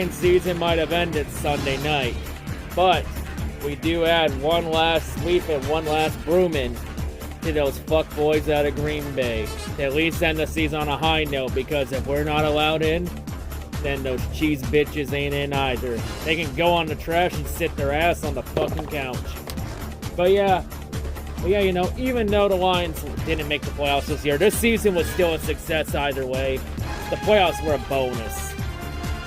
Lions season might have ended Sunday night. But we do add one last sweep and one last brooming to those fuckboys out of Green Bay. To at least end the season on a high note, because if we're not allowed in, then those cheese bitches ain't in either. They can go on the trash and sit their ass on the fucking couch. But yeah, you know, even though the Lions didn't make the playoffs this year, this season was still a success either way. The playoffs were a bonus.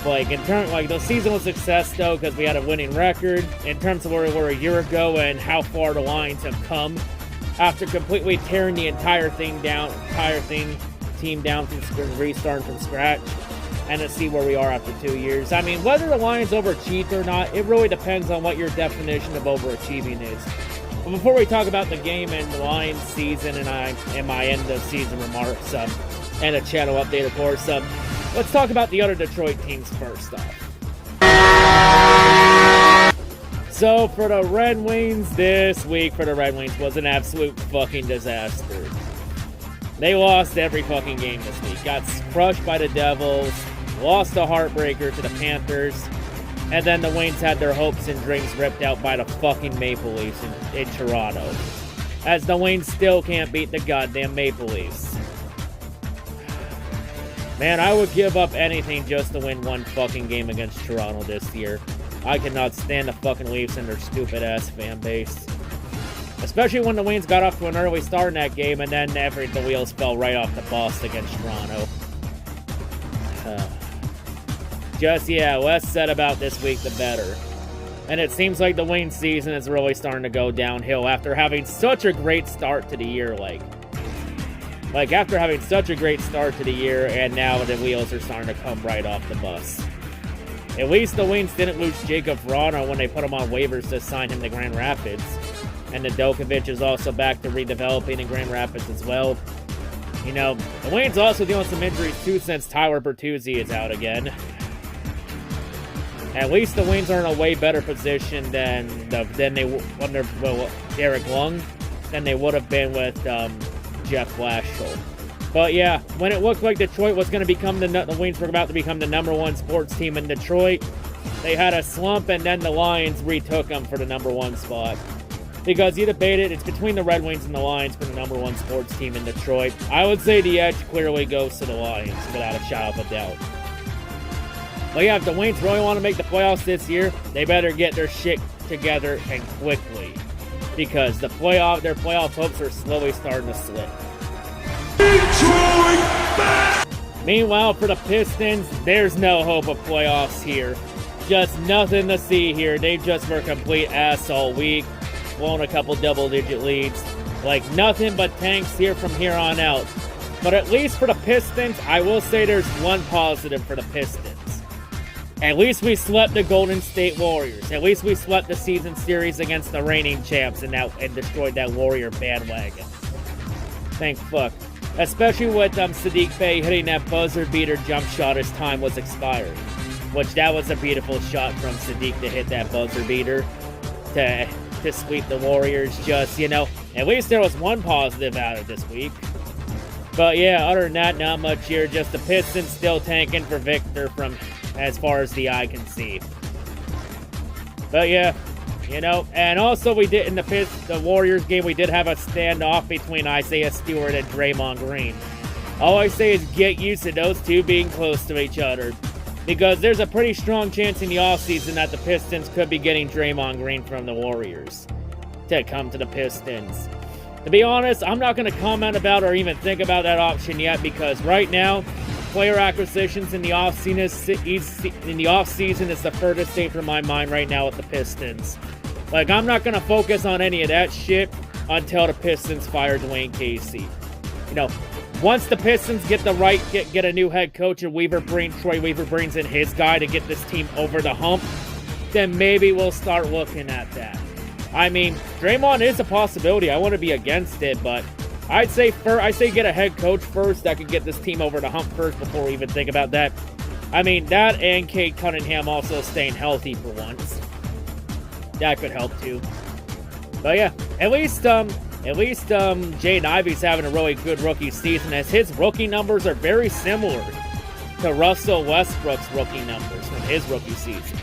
Like, the season was a success, though, because we had a winning record. In terms of where we were a year ago and how far the Lions have come after completely tearing the entire team down from restarting from scratch, and to see where we are after 2 years. I mean, whether the Lions overachieved or not, it really depends on what your definition of overachieving is. But before we talk about the game and the Lions season and my end of season remarks, and a channel update, of course, let's talk about the other Detroit teams first off. So for the Red Wings, this week for the Red Wings was an absolute fucking disaster. They lost every fucking game this week. Got crushed by the Devils, lost a heartbreaker to the Panthers, and then the Wings had their hopes and dreams ripped out by the fucking Maple Leafs in Toronto. As the Wings still can't beat the goddamn Maple Leafs. Man, I would give up anything just to win one fucking game against Toronto this year. I cannot stand the fucking Leafs and their stupid-ass fan base. Especially when the Wings got off to an early start in that game, and then the wheels fell right off the bus against Toronto. Less said about this week, the better. And it seems like the Wings season is really starting to go downhill after having such a great start to the year, after having such a great start to the year, and now the wheels are starting to come right off the bus. At least the Wings didn't lose Jacob Vrana when they put him on waivers to sign him to Grand Rapids. And Nedeljkovic is also back to redeveloping in Grand Rapids as well. You know, the Wings also dealing with some injuries too, since Tyler Bertuzzi is out again. At least the Wings are in a way better position than Derek Lung than they would have been with Jeff Blashill. But yeah, when it looked like Detroit was going to become the Wings were about to become the #1 sports team in Detroit, they had a slump, and then the Lions retook them for the #1 spot. Because you debated, it's between the Red Wings and the Lions for the #1 sports team in Detroit. I would say the edge clearly goes to the Lions, without a shadow of a doubt. But yeah, if the Wings really want to make the playoffs this year, they better get their shit together and quickly. Because their playoff hopes are slowly starting to slip. Meanwhile, for the Pistons, there's no hope of playoffs here. Just nothing to see here. They just were complete ass all week. Blown a couple double-digit leads. Like, nothing but tanks here from here on out. But at least for the Pistons, I will say there's one positive for the Pistons. At least we swept the Golden State Warriors. At least we swept the season series against the reigning champs and destroyed that Warrior bandwagon. Thank fuck. Especially with Saddiq Bey hitting that buzzer beater jump shot as time was expiring. Which, that was a beautiful shot from Saddiq to hit that buzzer beater to sweep the Warriors. Just, you know, at least there was one positive out of this week. But yeah, other than that, not much here. Just the Pistons still tanking for Victor from as far as the eye can see. But yeah, you know, and also we did in the Warriors game, we did have a standoff between Isaiah Stewart and Draymond Green. All I say is get used to those two being close to each other, because there's a pretty strong chance in the offseason that the Pistons could be getting Draymond Green from the Warriors to come to the Pistons. To be honest, I'm not going to comment about or even think about that option yet, because right now, player acquisitions in the offseason is the furthest thing from my mind right now with the Pistons. Like, I'm not going to focus on any of that shit until the Pistons fire Dwayne Casey. You know, once the Pistons get a new head coach and Troy Weaver brings in his guy to get this team over the hump, then maybe we'll start looking at that. I mean, Draymond is a possibility. I want to be against it, but I say get a head coach first that could get this team over the hump first before we even think about that. I mean, that and Cade Cunningham also staying healthy for once. That could help too. But yeah, at least Jaden Ivey's having a really good rookie season, as his rookie numbers are very similar to Russell Westbrook's rookie numbers from his rookie season.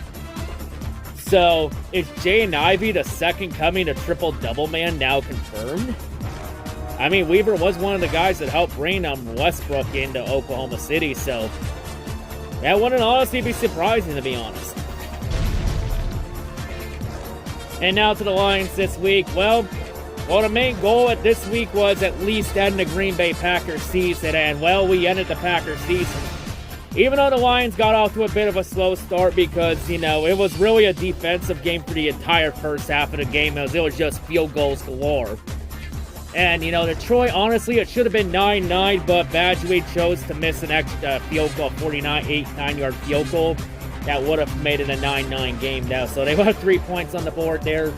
So, is Jaden Ivey the second coming to triple-double man now confirmed? I mean, Weaver was one of the guys that helped bring Westbrook into Oklahoma City, so that wouldn't honestly be surprising, to be honest. And now to the Lions this week. Well, the main goal at this week was at least end the Green Bay Packers season, and, well, we ended the Packers season. Even though the Lions got off to a bit of a slow start because, you know, it was really a defensive game for the entire first half of the game. It was just field goals galore. And, you know, Detroit, honestly, it should have been 9-9, but Badgley chose to miss an extra field goal, 9-yard field goal. That would have made it a 9-9 game now. So they left 3 points on the board there.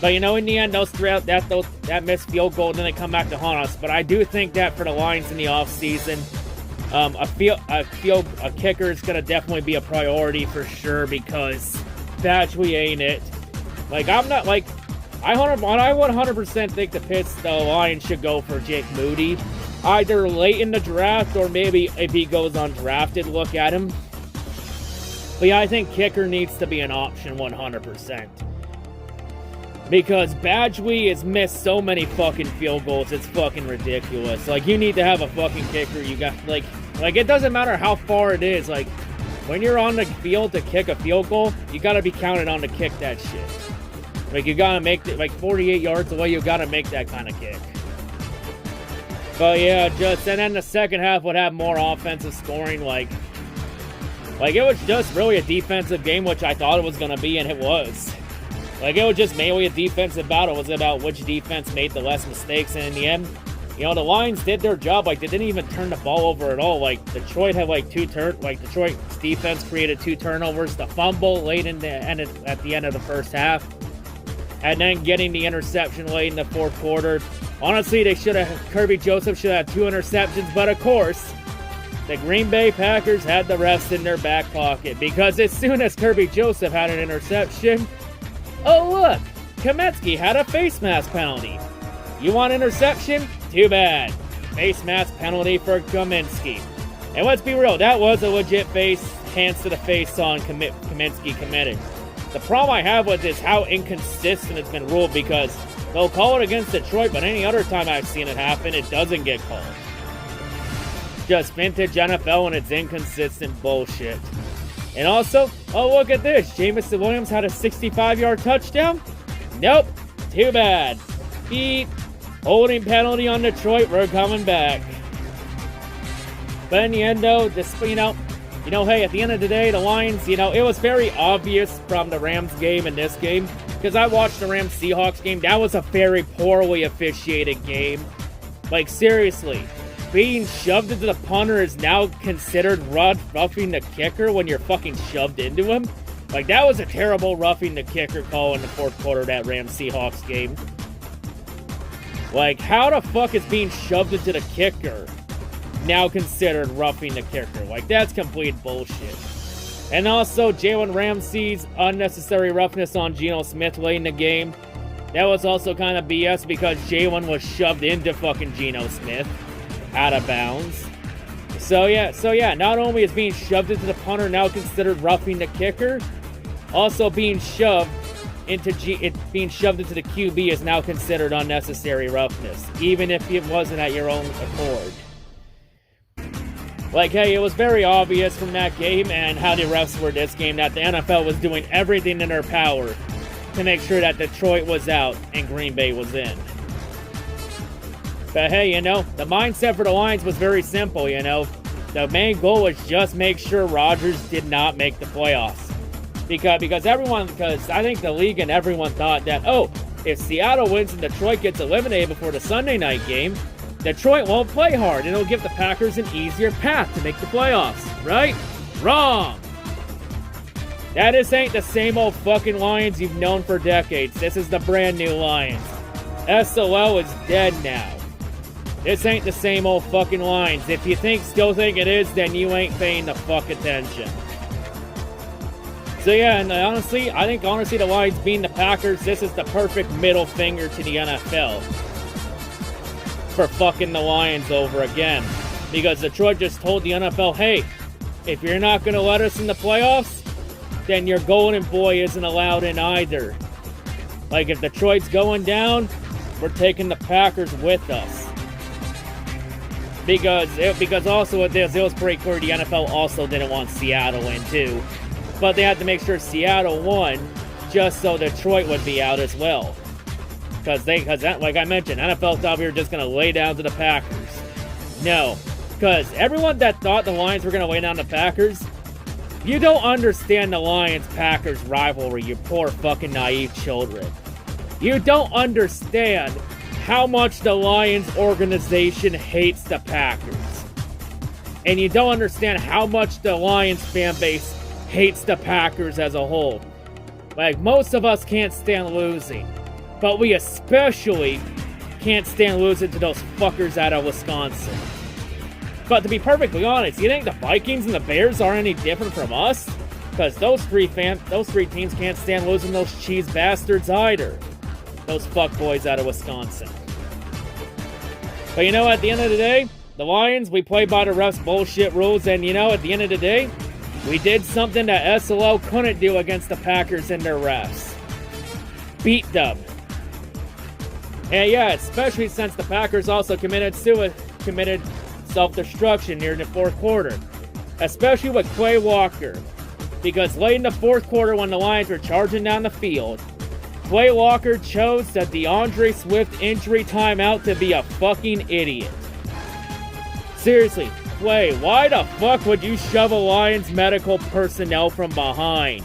But, you know, in the end, that missed field goal, and then they come back to haunt us. But I do think that for the Lions in the offseason, a kicker is going to definitely be a priority for sure because Badgley ain't it. Like, I'm not, like, I 100% think the Lions should go for Jake Moody. Either late in the draft or maybe if he goes undrafted, look at him. But yeah, I think kicker needs to be an option 100%. Because Badgley has missed so many fucking field goals, it's fucking ridiculous. Like, you need to have a fucking kicker. You got, like it doesn't matter how far it is. Like, when you're on the field to kick a field goal, you gotta be counted on to kick that shit. Like, you gotta make it, like, 48 yards away, you gotta make that kind of kick. But yeah, and then the second half would have more offensive scoring, like it was just really a defensive game, which I thought it was gonna be, and it was. Like, it was just mainly a defensive battle. It was about which defense made the less mistakes, and in the end, you know, the Lions did their job. Like, they didn't even turn the ball over at all. Like, Detroit had, like, Detroit's defense created 2 turnovers, the fumble late at the end of the first half, and then getting the interception late in the fourth quarter. Honestly, Kirby Joseph should have 2 interceptions, but of course, the Green Bay Packers had the rest in their back pocket, because as soon as Kirby Joseph had an interception, oh look, Kaminsky had a face mask penalty. You want interception? Too bad. Face mask penalty for Kaminsky. And let's be real, that was a legit hands to the face on Kaminsky committed. The problem I have with this is how inconsistent it's been ruled, because they'll call it against Detroit, but any other time I've seen it happen, it doesn't get called. Just vintage NFL and it's inconsistent bullshit. And also, oh look at this, Jameson Williams had a 65-yard touchdown? Nope, too bad. Beep. Holding penalty on Detroit, we're coming back. But in the end though, hey, at the end of the day, the Lions, it was very obvious from the Rams game and this game, because I watched the Rams-Seahawks game. That was a very poorly officiated game. Like, seriously, being shoved into the punter is now considered roughing the kicker when you're fucking shoved into him? Like, that was a terrible roughing the kicker call in the fourth quarter of that Rams-Seahawks game. Like, how the fuck is being shoved into the kicker now considered roughing the kicker? Like, that's complete bullshit. And also, Jalen Ramsey's unnecessary roughness on Geno Smith late in the game. That was also kind of BS, because Jalen was shoved into fucking Geno Smith out of bounds. So yeah, not only is being shoved into the punter now considered roughing the kicker, also being shoved into the QB is now considered unnecessary roughness, even if it wasn't at your own accord. Like, hey, it was very obvious from that game and how the refs were this game that the NFL was doing everything in their power to make sure that Detroit was out and Green Bay was in. But hey, the mindset for the Lions was very simple, The main goal was just make sure Rodgers did not make the playoffs. Because I think the league and everyone thought that, if Seattle wins and Detroit gets eliminated before the Sunday night game, Detroit won't play hard and it'll give the Packers an easier path to make the playoffs, right? Wrong! That ain't the same old fucking Lions you've known for decades. This is the brand new Lions. SOL is dead now. This ain't the same old fucking Lions. If you still think it is, then you ain't paying the fuck attention. So yeah, and honestly, I think the Lions beating the Packers, this is the perfect middle finger to the NFL for fucking the Lions over again. Because Detroit just told the NFL, hey, if you're not going to let us in the playoffs, then your golden boy isn't allowed in either. Like, if Detroit's going down, we're taking the Packers with us. Because also with this, it was pretty clear the NFL also didn't want Seattle in too. But they had to make sure Seattle won just so Detroit would be out as well. Because like I mentioned, NFL thought we were just going to lay down to the Packers. No. Because everyone that thought the Lions were going to lay down to the Packers, you don't understand the Lions-Packers rivalry, you poor fucking naive children. You don't understand how much the Lions organization hates the Packers. And you don't understand how much the Lions fan base hates the Packers as a whole. Like, most of us can't stand losing. But we especially can't stand losing to those fuckers out of Wisconsin. But to be perfectly honest, you think the Vikings and the Bears are any different from us? Because those three teams can't stand losing those cheese bastards either. Those fuckboys out of Wisconsin. But you know, at the end of the day, the Lions, we play by the refs' bullshit rules, and you know, at the end of the day, we did something that SLO couldn't do against the Packers and their refs. Beat them. And yeah, especially since the Packers also committed self-destruction near the fourth quarter. Especially with Quay Walker. Because late in the fourth quarter when the Lions were charging down the field, Quay Walker chose the DeAndre Swift injury timeout to be a fucking idiot. Seriously, Quay, why the fuck would you shove a Lions medical personnel from behind?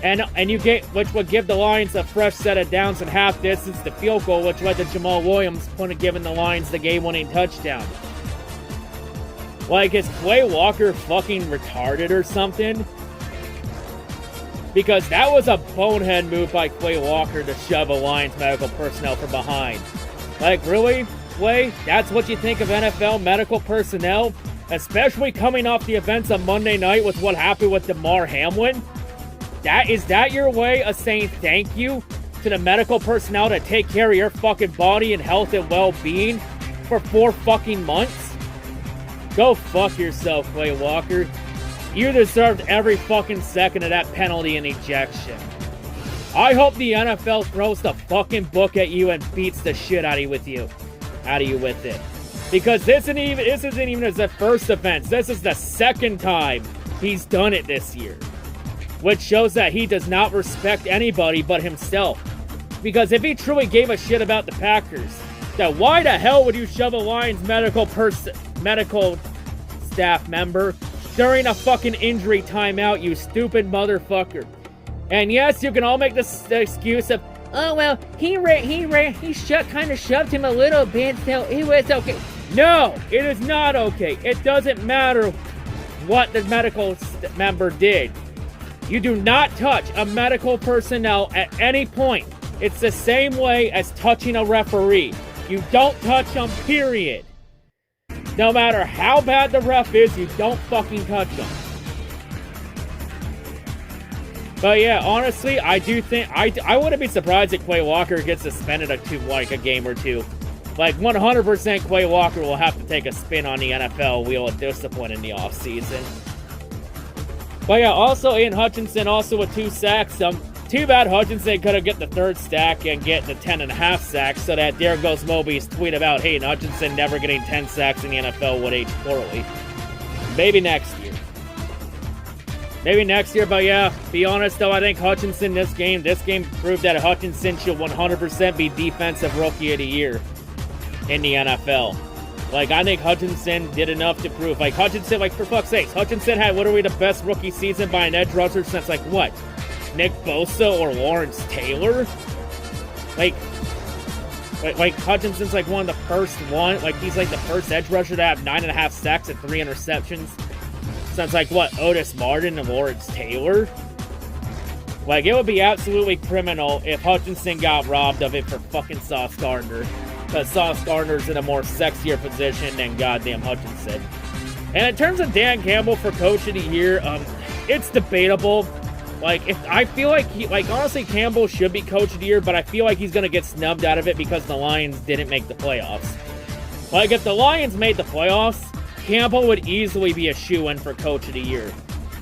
And you get, which would give the Lions a fresh set of downs and half distance to field goal, which led to Jamal Williams giving the Lions the game-winning touchdown. Like, is Quay Walker fucking retarded or something? Because that was a bonehead move by Quay Walker to shove a Lions medical personnel from behind. Like, really, Quay? That's what you think of NFL medical personnel? Especially coming off the events of Monday night with what happened with DeMar Hamlin? Is that your way of saying thank you to the medical personnel to take care of your fucking body and health and well-being for 4 fucking months? Go fuck yourself, Quay Walker. You deserved every fucking second of that penalty and ejection. I hope the NFL throws the fucking book at you and beats the shit out of you with it. Because this isn't even the first offense. This is the second time he's done it this year. Which shows that he does not respect anybody but himself. Because if he truly gave a shit about the Packers, then why the hell would you shove a Lions medical staff member during a fucking injury timeout, you stupid motherfucker? And yes, you can all make the excuse of, oh well, he kind of shoved him a little bit, so it was okay. No, it is not okay. It doesn't matter what the medical member did. You do not touch a medical personnel at any point. It's the same way as touching a referee. You don't touch them, period. No matter how bad the ref is, you don't fucking touch them. But yeah, honestly, I do think, I wouldn't be surprised if Quay Walker gets suspended a game or two. Like, 100% Quay Walker will have to take a spin on the NFL wheel of discipline in the offseason. But yeah, also Aiden Hutchinson also with 2 sacks. Too bad Hutchinson couldn't get the 3rd sack and get the 10.5 sacks, so that there goes Moby's tweet about Aiden Hutchinson never getting 10 sacks in the NFL would age poorly. Maybe next year. But yeah, be honest though, I think Hutchinson this game proved that Hutchinson should 100% be Defensive Rookie of the Year in the NFL. Like, I think Hutchinson did enough to prove, like, Hutchinson, like, for fuck's sakes, Hutchinson had literally the best rookie season by an edge rusher since, like, what? Nick Bosa or Lawrence Taylor? Like Hutchinson's, like, one of the first he's, like, the first edge rusher to have 9.5 sacks and 3 interceptions since, like, what, Otis Martin and Lawrence Taylor? Like, it would be absolutely criminal if Hutchinson got robbed of it for fucking Sauce Gardner. Because Sauce Gardner's in a more sexier position than goddamn Hutchinson. And in terms of Dan Campbell for Coach of the Year, it's debatable. Like, I feel like honestly, Campbell should be Coach of the Year, but I feel like he's going to get snubbed out of it because the Lions didn't make the playoffs. Like, if the Lions made the playoffs, Campbell would easily be a shoo-in for Coach of the Year.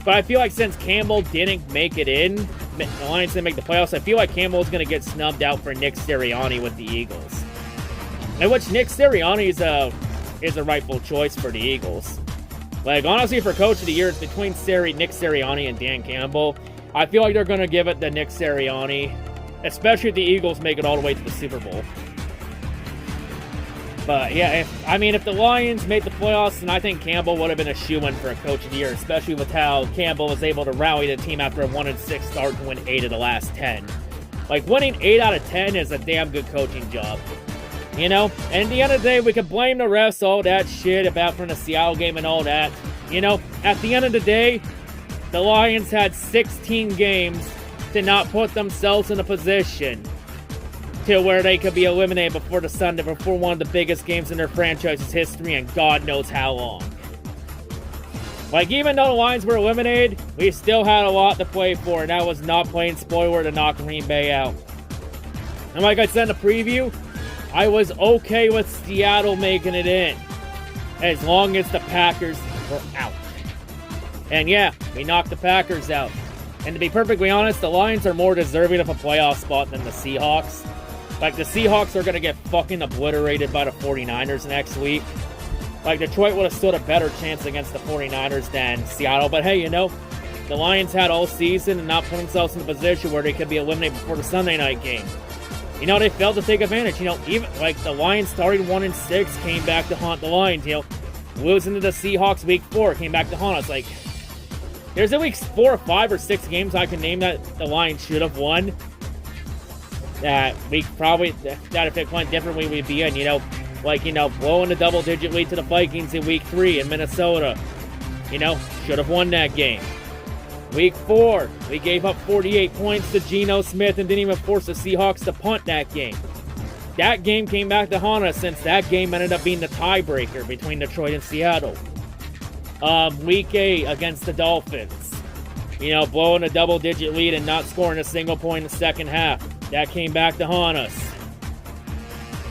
But I feel like since Campbell didn't make it in, the Lions didn't make the playoffs, I feel like Campbell is going to get snubbed out for Nick Sirianni with the Eagles. And which Nick Sirianni is a rightful choice for the Eagles. Like, honestly, for Coach of the Year, it's between Nick Sirianni and Dan Campbell. I feel like they're going to give it to Nick Sirianni, especially if the Eagles make it all the way to the Super Bowl. But, yeah, if the Lions made the playoffs, then I think Campbell would have been a shoo-in for a Coach of the Year, especially with how Campbell was able to rally the team after a 1-6 start to win 8 of the last 10. Like, winning 8 out of 10 is a damn good coaching job. You know? And at the end of the day, we can blame the refs, all that shit about from the Seattle game and all that. You know, at the end of the day, the Lions had 16 games to not put themselves in a position to where they could be eliminated before the Sunday, before one of the biggest games in their franchise's history and God knows how long. Like, even though the Lions were eliminated, we still had a lot to play for, and that was not playing spoiler to knock Green Bay out. And like I said in the preview, I was okay with Seattle making it in, as long as the Packers were out. And yeah, we knocked the Packers out. And to be perfectly honest, the Lions are more deserving of a playoff spot than the Seahawks. Like, the Seahawks are going to get fucking obliterated by the 49ers next week. Like, Detroit would have stood a better chance against the 49ers than Seattle. But hey, you know, the Lions had all season and not put themselves in a position where they could be eliminated before the Sunday night game. You know, they failed to take advantage. You know, even, like, the Lions started 1-6, came back to haunt the Lions. You know, losing to the Seahawks week 4, came back to haunt us. Like, there's at least 4 or 5 or 6 games I can name that the Lions should have won. That we probably, that if it went differently, we'd be in, you know, like, you know, blowing a double-digit lead to the Vikings in week 3 in Minnesota. You know, should have won that game. Week 4, we gave up 48 points to Geno Smith and didn't even force the Seahawks to punt that game. That game came back to haunt us since that game ended up being the tiebreaker between Detroit and Seattle. Week 8 against the Dolphins. You know, blowing a double-digit lead and not scoring a single point in the second half. That came back to haunt us.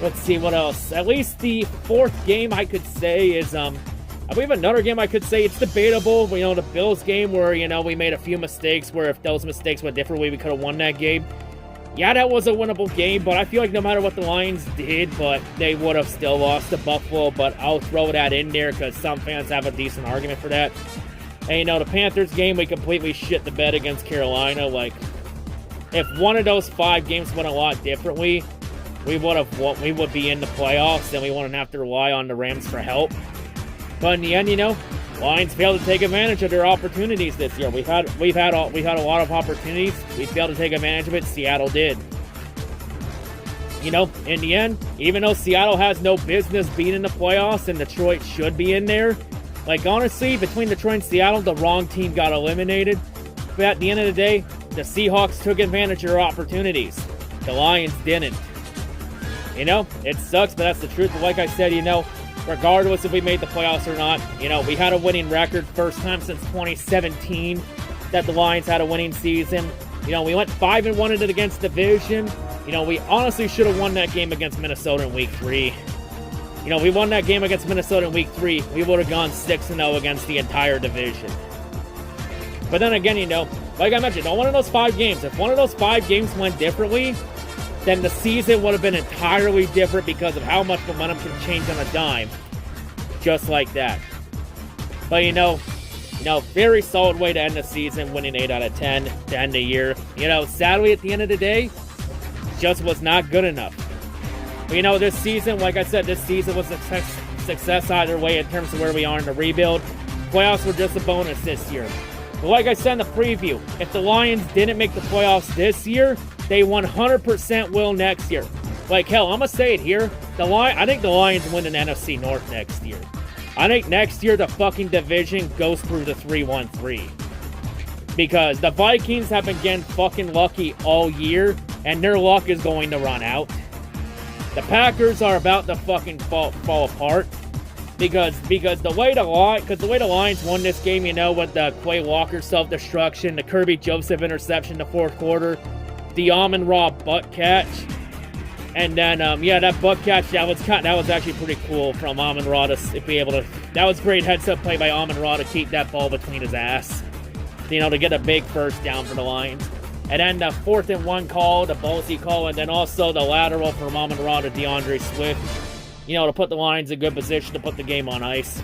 Let's see what else. At least the 4th game I could say is, I believe another game I could say it's debatable. You know, the Bills game where, you know, we made a few mistakes where if those mistakes went differently, we could have won that game. Yeah, that was a winnable game, but I feel like no matter what the Lions did, but they would have still lost to Buffalo, but I'll throw that in there because some fans have a decent argument for that. And, you know, the Panthers game, we completely shit the bed against Carolina. Like, if one of those 5 games went a lot differently, we would be in the playoffs, and we wouldn't have to rely on the Rams for help. But in the end, you know, Lions failed to take advantage of their opportunities this year. We've had a lot of opportunities. We failed to take advantage of it. Seattle did. You know, in the end, even though Seattle has no business being in the playoffs and Detroit should be in there, like, honestly, between Detroit and Seattle, the wrong team got eliminated. But at the end of the day, the Seahawks took advantage of their opportunities. The Lions didn't. You know, it sucks, but that's the truth. But like I said, you know, regardless if we made the playoffs or not, you know, we had a winning record. First time since 2017 that the Lions had a winning season. You know, we went 5-1 in it against division. You know, we honestly should have won that game against Minnesota in week 3. You know, we won that game against Minnesota in week 3. We would have gone 6-0 against the entire division. But then again, you know, like I mentioned, on one of those 5 games, if one of those 5 games went differently, then the season would have been entirely different because of how much momentum can change on a dime. Just like that. But, you know, very solid way to end the season, winning 8 out of 10 to end the year. You know, sadly, at the end of the day, just was not good enough. But, you know, this season, like I said, this season was a success either way in terms of where we are in the rebuild. Playoffs were just a bonus this year. But like I said in the preview, if the Lions didn't make the playoffs this year, they 100% will next year. Like, hell, I'm going to say it here. I think the Lions win an NFC North next year. I think next year the fucking division goes through the 3-1-3. Because the Vikings have been getting fucking lucky all year, and their luck is going to run out. The Packers are about to fucking fall apart. Because the way the Lions won this game, you know, with the Quay Walker self-destruction, the Kirby Joseph interception in the fourth quarter, the Amon-Ra butt catch. And then, yeah, that buck catch, that was actually pretty cool from Amon-Ra to be able to... That was great heads-up play by Amon-Ra to keep that ball between his ass. You know, to get a big first down for the Lions. And then the 4th and 1 call, the ballsy call, and then also the lateral from Amon-Ra to DeAndre Swift. You know, to put the Lions in good position to put the game on ice.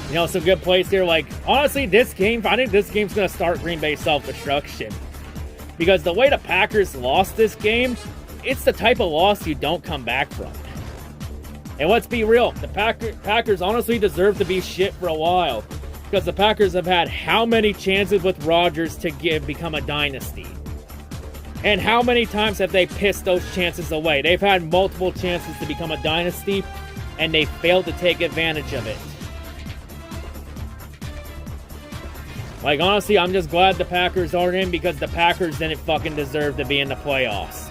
You know, some good plays here. Like, honestly, this game, I think this game's going to start Green Bay self-destruction. Because the way the Packers lost this game, it's the type of loss you don't come back from. And let's be real, the Packers honestly deserve to be shit for a while. Because the Packers have had how many chances with Rodgers to become a dynasty? And how many times have they pissed those chances away? They've had multiple chances to become a dynasty, and they failed to take advantage of it. Like, honestly, I'm just glad the Packers aren't in because the Packers didn't fucking deserve to be in the playoffs.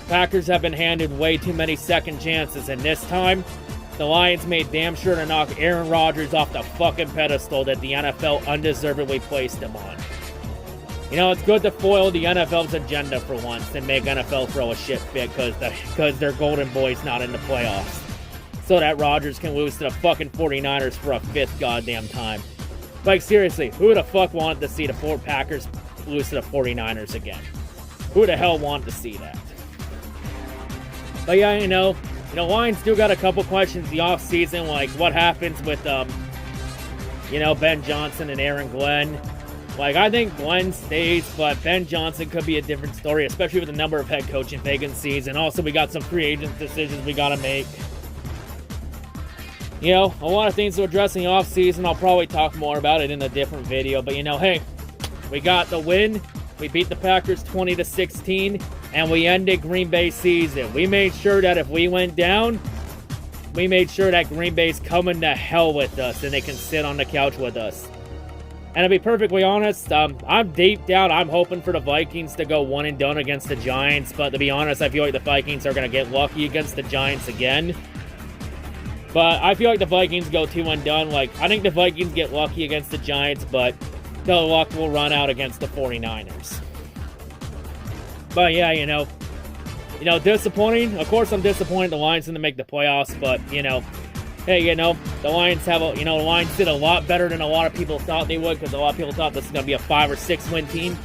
Packers have been handed way too many second chances, and this time, the Lions made damn sure to knock Aaron Rodgers off the fucking pedestal that the NFL undeservedly placed him on. You know, it's good to foil the NFL's agenda for once and make NFL throw a shit fit because their golden boy's not in the playoffs. So that Rodgers can lose to the fucking 49ers for a 5th goddamn time. Like, seriously, who the fuck wanted to see the Packers lose to the 49ers again? Who the hell wanted to see that? But yeah, you know, Lions still got a couple questions in the offseason, like what happens with, Ben Johnson and Aaron Glenn. Like, I think Glenn stays, but Ben Johnson could be a different story, especially with the number of head coaching vacancies. And also, we got some free agent decisions we got to make. You know, a lot of things to address in the offseason. I'll probably talk more about it in a different video. But, hey, we got the win. We beat the Packers 20-16, and we ended Green Bay's season. We made sure that if we went down, we made sure that Green Bay's coming to hell with us, and they can sit on the couch with us. And to be perfectly honest, I'm deep down, I'm hoping for the Vikings to go one and done against the Giants. But to be honest, I feel like the Vikings are going to get lucky against the Giants again. But I feel like the Vikings go 2-1. Like, I think the Vikings get lucky against the Giants, but the luck will run out against the 49ers. But yeah, disappointing. Of course, I'm disappointed the Lions didn't make the playoffs, but, hey, the Lions the Lions did a lot better than a lot of people thought they would, because a lot of people thought this was going to be a 5 or 6 win team,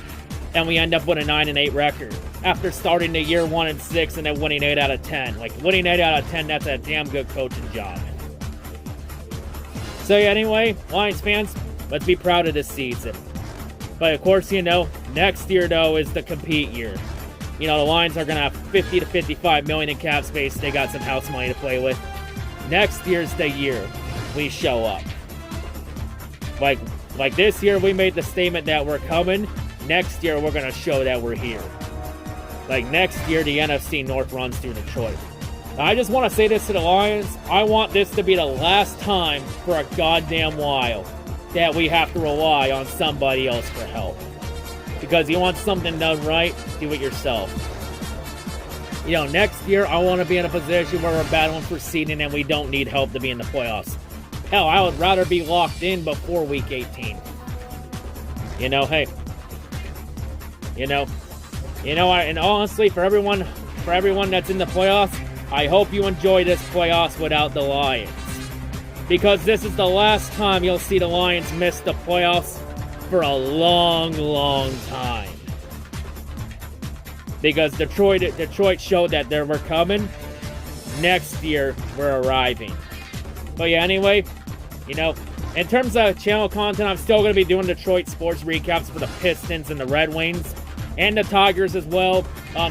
and we end up with a 9-8 record. After starting the year 1-6 and then winning 8 out of 10. Like, winning 8 out of 10, that's a damn good coaching job. So, yeah, anyway, Lions fans, let's be proud of this season. But, of course, next year, though, is the compete year. The Lions are going to have 50 to 55 million in cap space. They got some house money to play with. Next year's the year we show up. Like this year, we made the statement that we're coming. Next year, we're going to show that we're here. Like, next year, the NFC North runs through Detroit. Now, I just want to say this to the Lions. I want this to be the last time for a goddamn while that we have to rely on somebody else for help. Because you want something done right, do it yourself. Next year, I want to be in a position where we're battling for seeding and we don't need help to be in the playoffs. Hell, I would rather be locked in before Week 18. Hey. And honestly, for everyone that's in the playoffs, I hope you enjoy this playoffs without the Lions. Because this is the last time you'll see the Lions miss the playoffs for a long, long time. Because Detroit showed that they were coming. Next year, we're arriving. But yeah, anyway, in terms of channel content, I'm still going to be doing Detroit sports recaps for the Pistons and the Red Wings. And the Tigers as well.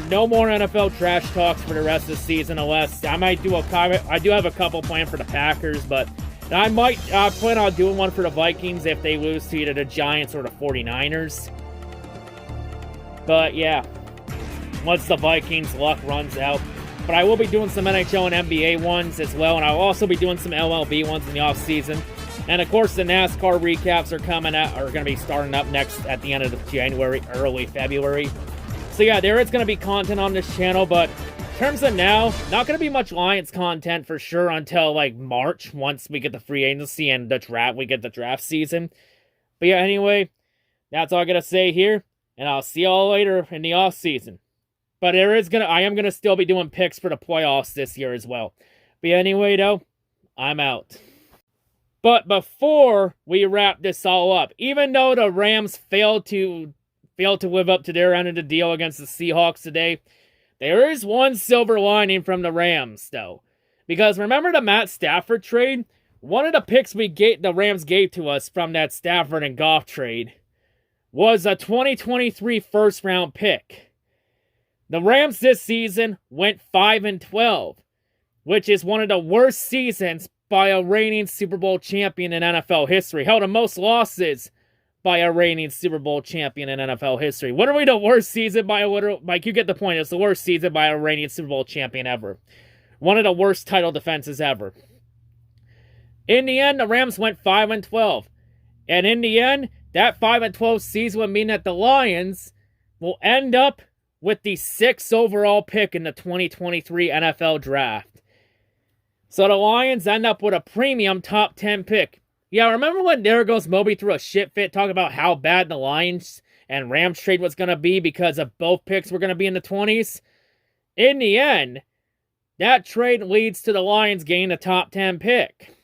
No more NFL trash talks for the rest of the season, unless I might do I do have a couple planned for the Packers, but I might plan on doing one for the Vikings if they lose to either the Giants or the 49ers. But yeah, once the Vikings' luck runs out. But I will be doing some NHL and NBA ones as well, and I'll also be doing some MLB ones in the offseason. And of course, the NASCAR recaps are going to be starting up next at the end of January, early February. So yeah, there is going to be content on this channel, but in terms of now, not going to be much Lions content for sure until like March, once we get the free agency and the draft, we get the draft season. But yeah, anyway, that's all I got to say here, and I'll see y'all later in the off season. But I am gonna still be doing picks for the playoffs this year as well. But anyway, though, I'm out. But before we wrap this all up, even though the Rams failed to live up to their end of the deal against the Seahawks today, there is one silver lining from the Rams, though. Because remember the Matt Stafford trade? One of the picks the Rams gave to us from that Stafford and Goff trade was a 2023 first-round pick. The Rams this season went 5-12, which is one of the worst seasons by a reigning Super Bowl champion in NFL history. Hell, the most losses by a reigning Super Bowl champion in NFL history. Literally the worst season by you get the point. It's the worst season by a reigning Super Bowl champion ever. One of the worst title defenses ever. In the end, the Rams went 5-12. And in the end, that 5-12 season would mean that the Lions will end up with the 6th overall pick in the 2023 NFL Draft. So the Lions end up with a premium top 10 pick. Yeah, remember when there goes Moby threw a shit fit talking about how bad the Lions and Rams trade was going to be because of both picks were going to be in the 20s? In the end, that trade leads to the Lions getting a top 10 pick.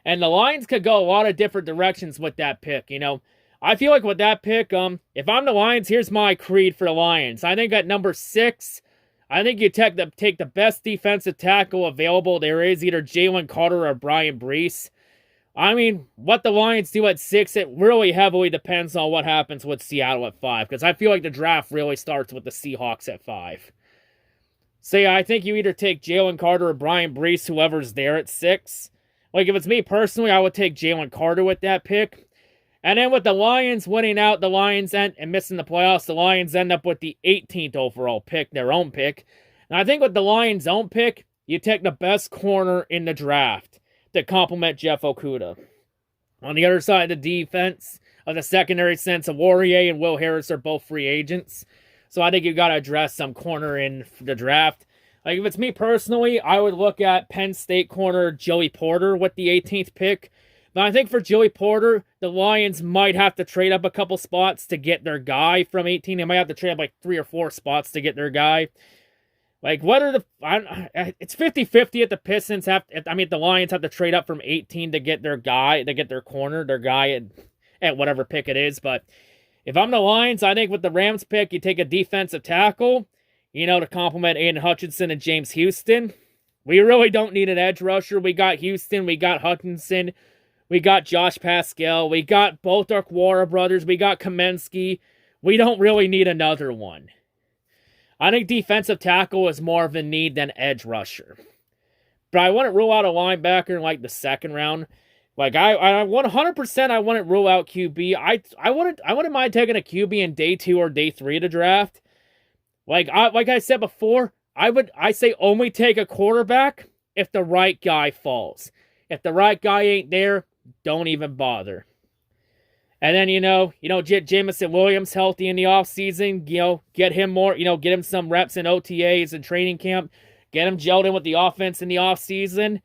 And the Lions could go a lot of different directions with that pick, you know. I feel like with that pick, if I'm the Lions, here's my creed for the Lions. I think at number 6, I think you take the best defensive tackle available there is, either Jalen Carter or Brian Brees. I mean, what the Lions do at 6, it really heavily depends on what happens with Seattle at 5, because I feel like the draft really starts with the Seahawks at 5. So yeah, I think you either take Jalen Carter or Brian Brees, whoever's there at 6. Like, if it's me personally, I would take Jalen Carter with that pick. And then with the Lions winning out, and missing the playoffs, the Lions end up with the 18th overall pick, their own pick. And I think with the Lions' own pick, you take the best corner in the draft to complement Jeff Okudah. On the other side of the defense, of the secondary sense, Warrior and Will Harris are both free agents. So I think you got to address some corner in the draft. Like, if it's me personally, I would look at Penn State corner Joey Porter with the 18th pick. But I think for Joey Porter, the Lions might have to trade up a couple spots to get their guy from 18. They might have to trade up like 3 or 4 spots to get their guy. Like, it's 50-50 at the Pistons the Lions have to trade up from 18 to get their guy, to get their corner, their guy at whatever pick it is. But if I'm the Lions, I think with the Rams pick, you take a defensive tackle, you know, to complement Aiden Hutchinson and James Houston. We really don't need an edge rusher. We got Houston, we got Hutchinson, we got Josh Pascal, we got both Darkwara brothers, we got Kamensky. We don't really need another one. I think defensive tackle is more of a need than edge rusher. But I wouldn't rule out a linebacker in like the second round. Like I 100% I wouldn't rule out QB. I wouldn't mind taking a QB in day 2 or day 3 of the draft. Like I said before, I say only take a quarterback if the right guy falls. If the right guy ain't there, don't even bother. And then, get Jamison Williams healthy in the offseason, get him more, get him some reps in OTAs and training camp, get him gelled in with the offense in the offseason,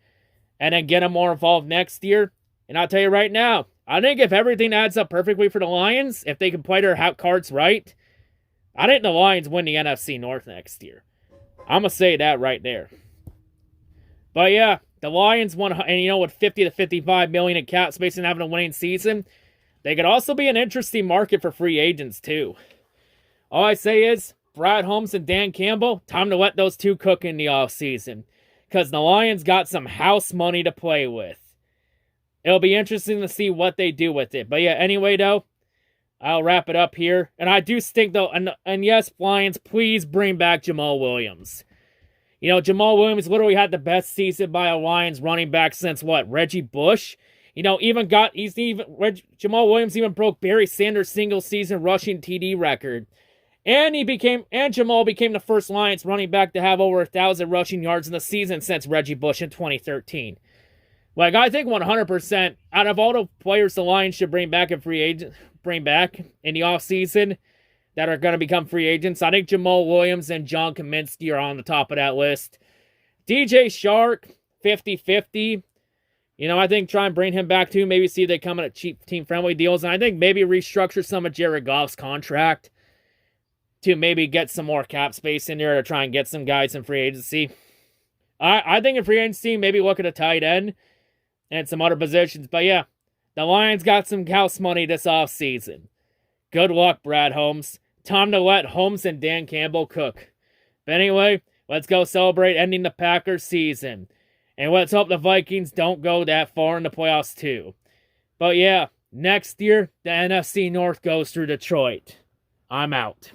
and then get him more involved next year. And I'll tell you right now, I think if everything adds up perfectly for the Lions, if they can play their cards right, I think the Lions win the NFC North next year. I'm going to say that right there. But yeah, the Lions won, and with 50 to 55 million in cap space and having a winning season, they could also be an interesting market for free agents, too. All I say is, Brad Holmes and Dan Campbell, time to let those two cook in the offseason. Because the Lions got some house money to play with. It'll be interesting to see what they do with it. But yeah, anyway, though, I'll wrap it up here. And I do think, though, and yes, Lions, please bring back Jamal Williams. Jamal Williams literally had the best season by a Lions running back since, Reggie Bush? Jamal Williams even broke Barry Sanders' single-season rushing TD record. And Jamal became the first Lions running back to have over 1,000 rushing yards in the season since Reggie Bush in 2013. I think 100%, out of all the players the Lions should bring back in the offseason that are going to become free agents, I think Jamal Williams and John Kaminsky are on the top of that list. DJ Shark, 50-50. I think try and bring him back too. Maybe see if they come at cheap team-friendly deals. And I think maybe restructure some of Jared Goff's contract to maybe get some more cap space in there to try and get some guys in free agency. I think in free agency, maybe look at a tight end and some other positions. But yeah, the Lions got some house money this offseason. Good luck, Brad Holmes. Time to let Holmes and Dan Campbell cook. But anyway, let's go celebrate ending the Packers season. And let's hope the Vikings don't go that far in the playoffs too. But yeah, next year, the NFC North goes through Detroit. I'm out.